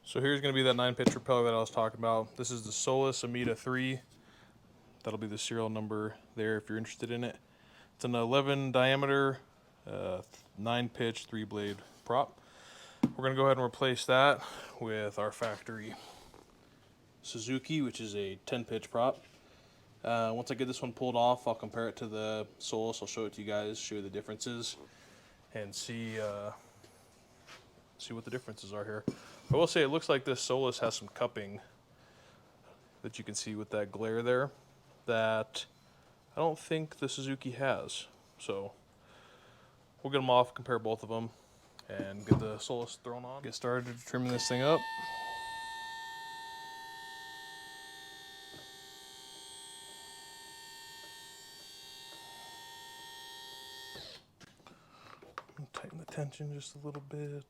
So here's going to be that 9-pitch propeller that I was talking about. This is the Solas Amita 3. That'll be the serial number there if you're interested in it. It's an 11 diameter, 9-pitch, 3-blade prop. We're going to go ahead and replace that with our factory Suzuki, which is a 10-pitch prop. Once I get this one pulled off, I'll compare it to the Solas. I'll show it to you guys, show you the differences, and see what the differences are here. I will say it looks like this Solas has some cupping that you can see with that glare there that I don't think the Suzuki has. So we'll get them off, compare both of them, and get the Solas thrown on. Get started trimming this thing up. Tighten the tension just a little bit.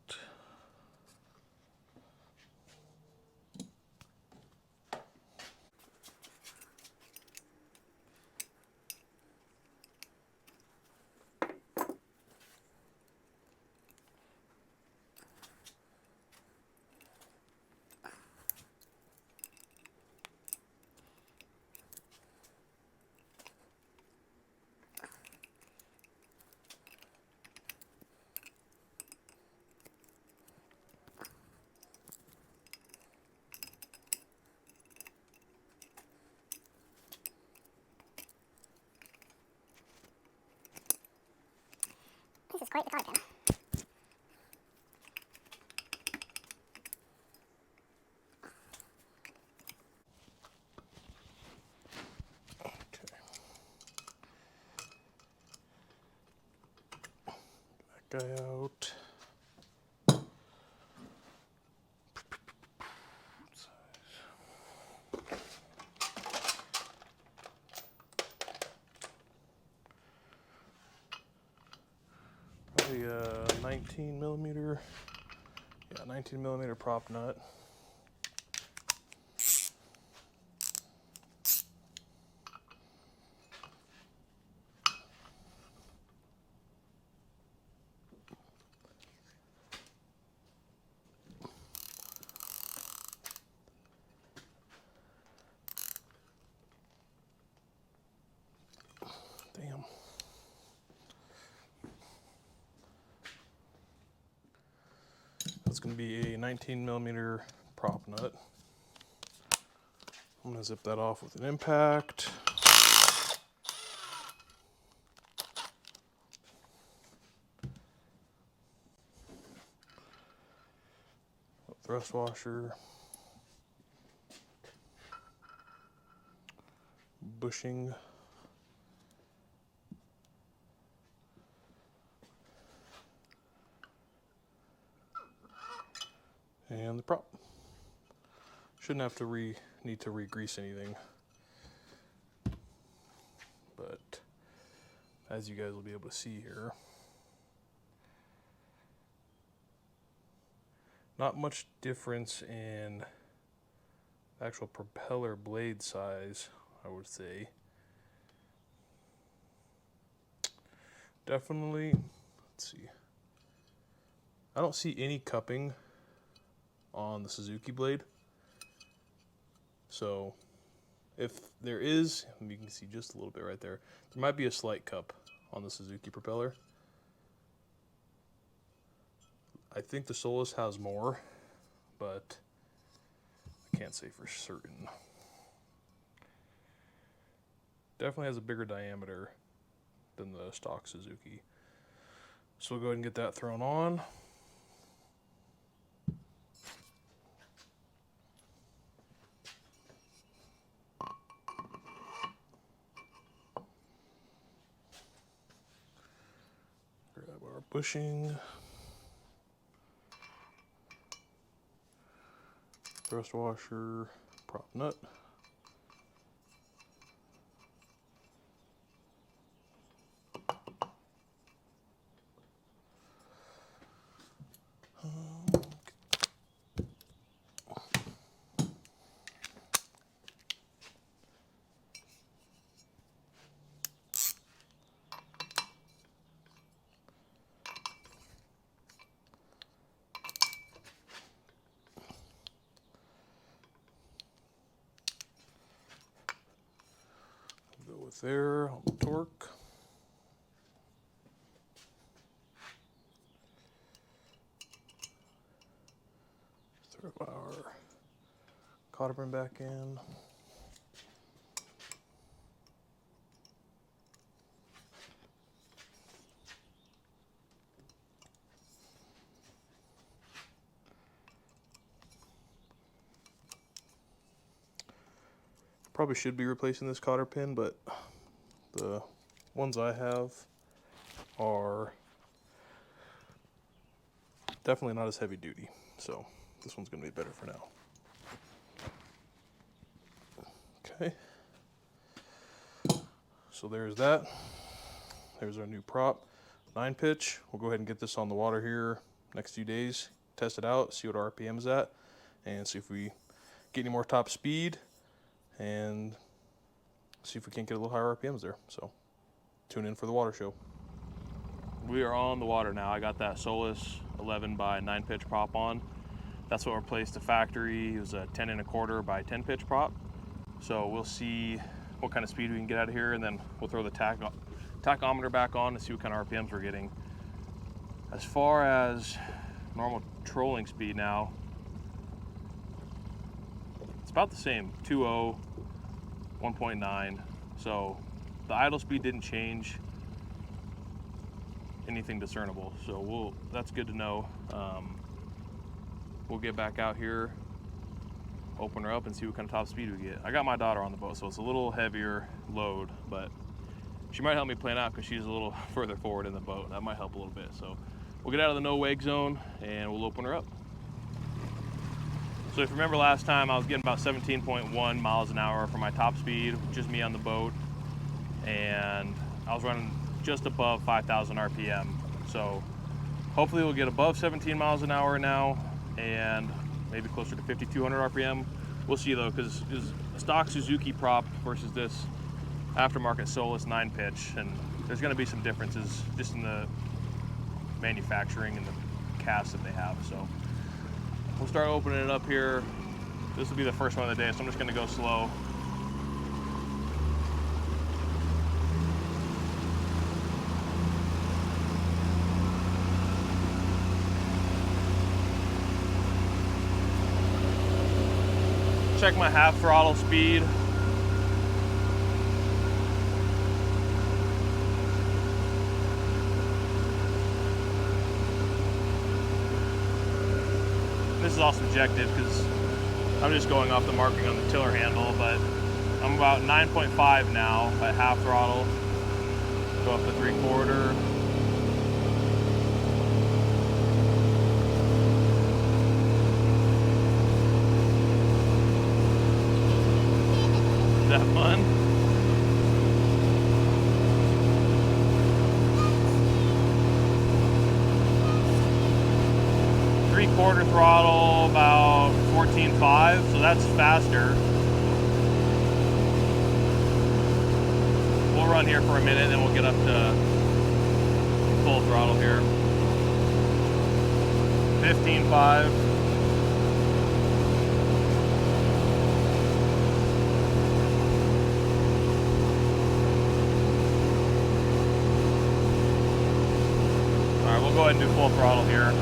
This is quite the carpet. That guy out. Probably a 19 millimeter. Yeah, 19 millimeter prop nut. Damn. That's going to be a 19 millimeter prop nut. I'm going to zip that off with an impact. Thrust washer. Bushing. And the prop. Shouldn't have to need to re-grease anything. But as you guys will be able to see here, not much difference in actual propeller blade size, I would say. Definitely, let's see. I don't see any cupping on the Suzuki blade. So if there is, you can see just a little bit right there, there might be a slight cup on the Suzuki propeller. I think the Solas has more, but I can't say for certain. Definitely has a bigger diameter than the stock Suzuki. So we'll go ahead and get that thrown on. Grab our bushing. Thrust washer, prop nut. with there on the torque. Throw our cotter pin back in. Probably should be replacing this cotter pin, but the ones I have are definitely not as heavy duty, so this one's going to be better for now. Okay, so there's that. There's our new prop, 9-pitch. We'll go ahead and get this on the water here next few days, test it out, see what our RPM is at, and see if we get any more top speed, and see if we can't get a little higher RPMs there. So tune in for the water show. We are on the water now. I got that Solas 11 by 9-pitch prop on. That's what replaced the factory. It was a 10 1/4 by 10-pitch prop. So we'll see what kind of speed we can get out of here, and then we'll throw the tachometer back on to see what kind of RPMs we're getting. As far as normal trolling speed now, it's about the same, 2.0, 1.9. So the idle speed didn't change anything discernible. So that's good to know. We'll get back out here, open her up, and see what kind of top speed we get. I got my daughter on the boat, so it's a little heavier load, but she might help me plan out because she's a little further forward in the boat. That might help a little bit. So we'll get out of the no wake zone and we'll open her up. So if you remember last time, I was getting about 17.1 miles an hour for my top speed, just me on the boat, and I was running just above 5,000 RPM. So hopefully we'll get above 17 miles an hour now, and maybe closer to 5,200 RPM. We'll see though, because it's a stock Suzuki prop versus this aftermarket Solas 9-pitch, and there's going to be some differences just in the manufacturing and the cast that they have. So we'll start opening it up here. This will be the first one of the day, so I'm just going to go slow. Check my half throttle speed. This is all subjective because I'm just going off the marking on the tiller handle, but I'm about 9.5 now at half throttle. Go up to 3/4. Is that fun? Three-quarter throttle, about 14.5, so that's faster. We'll run here for a minute, then we'll get up to full throttle here. 15.5. All right, we'll go ahead and do full throttle here.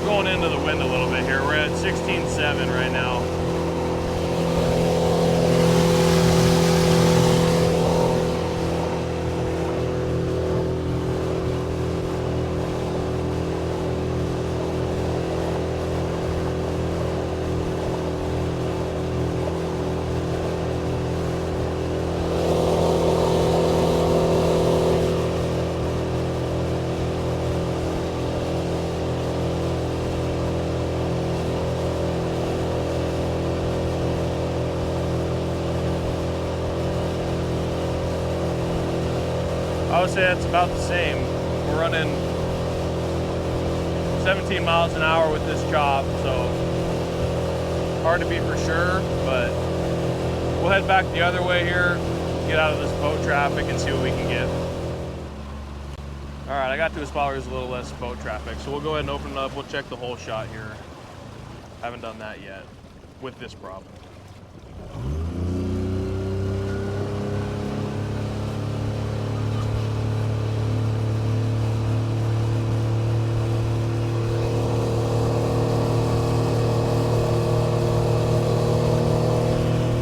Going into the wind a little bit here. We're at 16.7 right now. I would say that's about the same. We're running 17 miles an hour with this chop, so hard to be for sure, but we'll head back the other way here, get out of this boat traffic and see what we can get. All right, I got to a spot where there's a little less boat traffic, so we'll go ahead and open it up. We'll check the whole shot here. Haven't done that yet with this prop.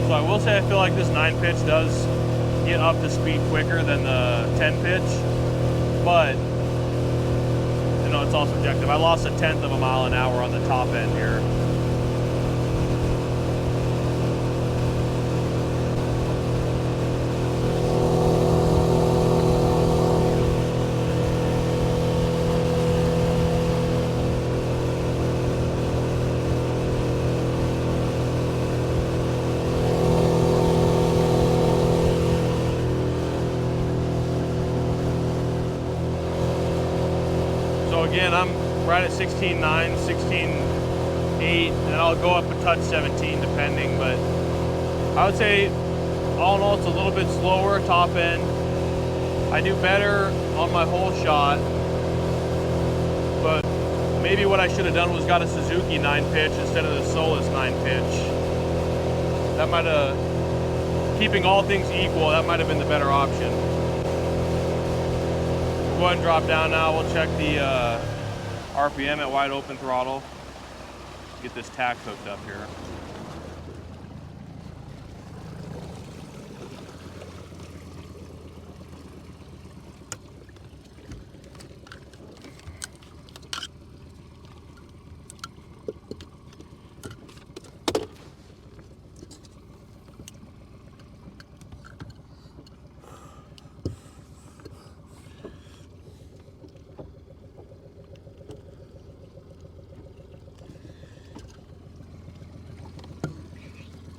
So I will say I feel like this 9 pitch does get up to speed quicker than the 10 pitch, but you know, it's all subjective. I lost 1/10 of a mile an hour on the top end here. So again, I'm right at 16.9, 16.8, and I'll go up a touch 17 depending, but I would say all in all it's a little bit slower top end. I do better on my whole shot, but maybe what I should have done was got a Suzuki 9 pitch instead of the Solas 9 pitch. That might have, keeping all things equal, that might have been the better option. Go ahead and drop down now. We'll check the RPM at wide open throttle. Get this tack hooked up here.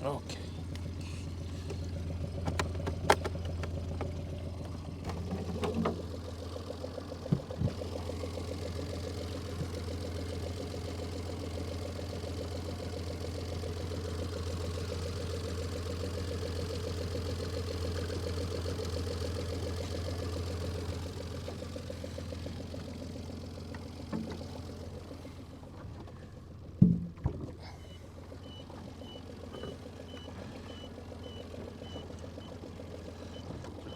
Okay.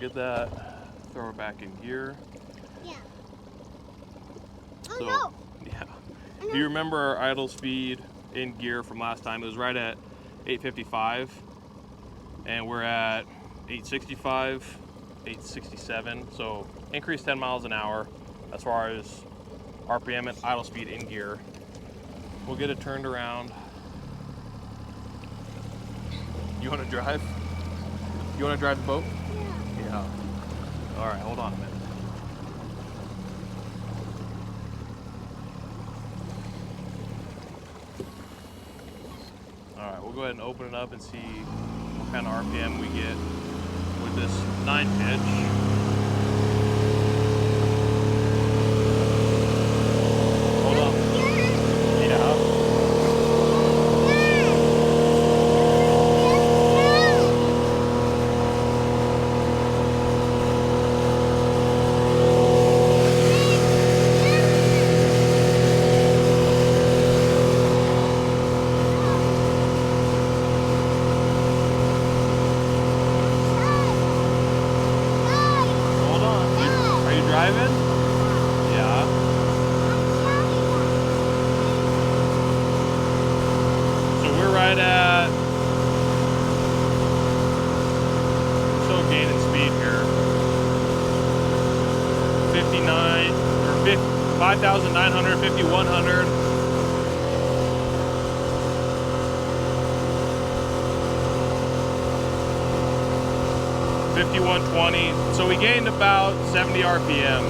Get that, throw her back in gear. Yeah. Oh so, no! Yeah. Do you remember our idle speed in gear from last time? It was right at 855, and we're at 865, 867. So increase 10 miles an hour as far as RPM and idle speed in gear. We'll get it turned around. You want to drive? You want to drive the boat? Yeah. All right, hold on a minute. All right, we'll go ahead and open it up and see what kind of RPM we get with this 9 pitch. Driving? Yeah. So we're right at, still gaining speed here. 59 or 5,900, 5,100. $51.20, so we gained about 70 RPM.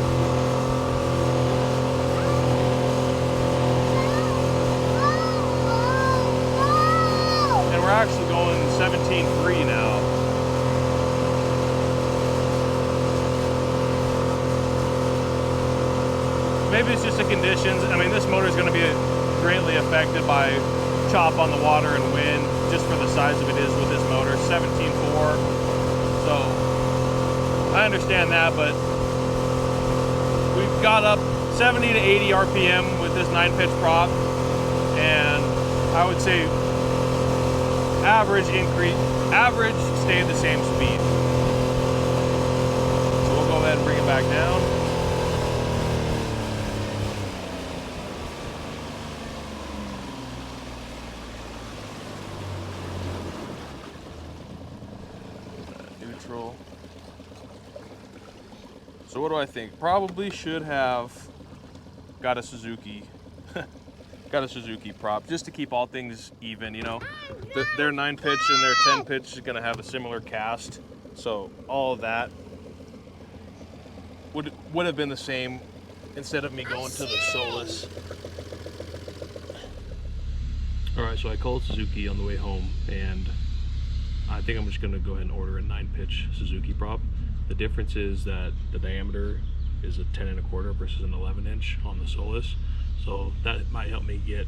And we're actually going 17.3 now. maybe it's just the conditions. I mean, this motor is going to be greatly affected by chop on the water and wind, just for the size of it is with this motor, 17.4. So I understand that, but we've got up 70 to 80 RPM with this 9-pitch prop, and I would say average stayed the same speed. So we'll go ahead and bring it back down. Neutral. So what do I think? Probably should have got a Suzuki prop just to keep all things even, you know. Their 9-pitch and their 10-pitch is going to have a similar cast, so all of that would have been the same instead of me going to the Solas. All right, so I called Suzuki on the way home, and I think I'm just going to go ahead and order a 9-pitch Suzuki prop. The difference is that the diameter is a 10 1/4 versus an 11-inch on the Solas. So that might help me get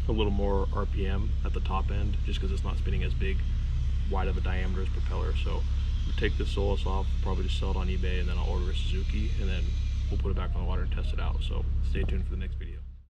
a little more RPM at the top end, just because it's not spinning as wide of a diameter as propeller. So we'll take this Solas off, probably just sell it on eBay, and then I'll order a Suzuki, and then we'll put it back on the water and test it out. So stay tuned for the next video.